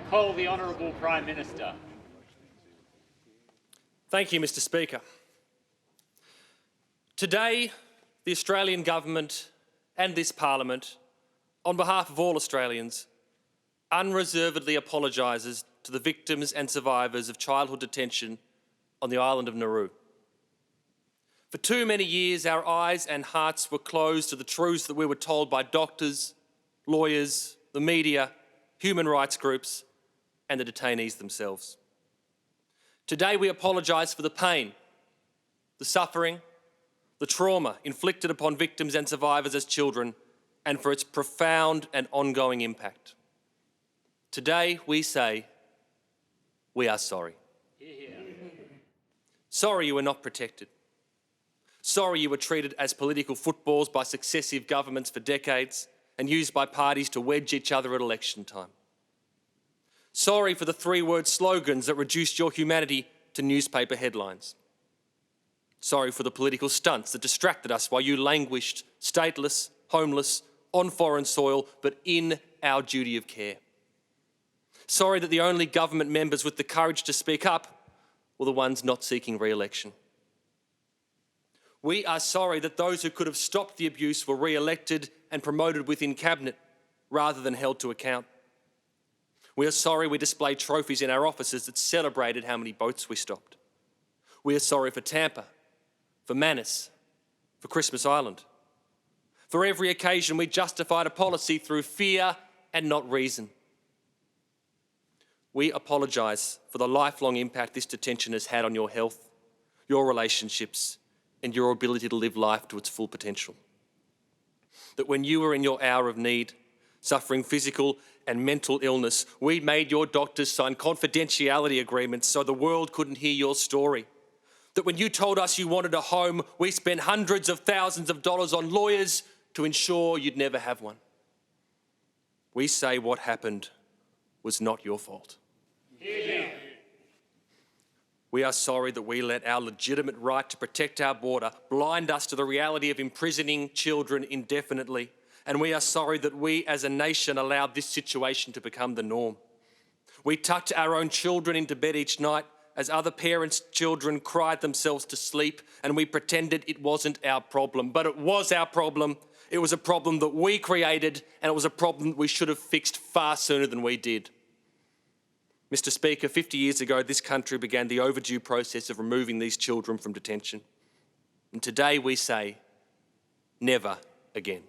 Call the Honourable Prime Minister. Thank you, Mr Speaker. Today, the Australian Government and this Parliament, on behalf of all Australians, unreservedly apologises to the victims and survivors of childhood detention on the island of Nauru. For too many years, our eyes and hearts were closed to the truths that we were told by doctors, lawyers, the media, human rights groups, and the detainees themselves. Today, we apologise for the pain, the suffering, the trauma inflicted upon victims and survivors as children, and for its profound and ongoing impact. Today, we say, we are sorry. Sorry you were not protected. Sorry you were treated as political footballs by successive governments for decades and used by parties to wedge each other at election time. Sorry for the three-word slogans that reduced your humanity to newspaper headlines. Sorry for the political stunts that distracted us while you languished, stateless, homeless, on foreign soil, but in our duty of care. Sorry that the only government members with the courage to speak up were the ones not seeking re-election. We are sorry that those who could have stopped the abuse were re-elected and promoted within Cabinet rather than held to account. We are sorry we displayed trophies in our offices that celebrated how many boats we stopped. We are sorry for Tampa, for Manus, for Christmas Island. For every occasion we justified a policy through fear and not reason. We apologise for the lifelong impact this detention has had on your health, your relationships, and your ability to live life to its full potential. That when you were in your hour of need, suffering physical and mental illness, we made your doctors sign confidentiality agreements so the world couldn't hear your story. That when you told us you wanted a home, we spent hundreds of thousands of dollars on lawyers to ensure you'd never have one. We say what happened was not your fault. Hear. We are sorry that we let our legitimate right to protect our border blind us to the reality of imprisoning children indefinitely. And we are sorry that we as a nation allowed this situation to become the norm. We tucked our own children into bed each night as other parents' children cried themselves to sleep, and we pretended it wasn't our problem. But it was our problem. It was a problem that we created, and it was a problem that we should have fixed far sooner than we did. Mr Speaker, 50 years ago, this country began the overdue process of removing these children from detention. And today we say, never again.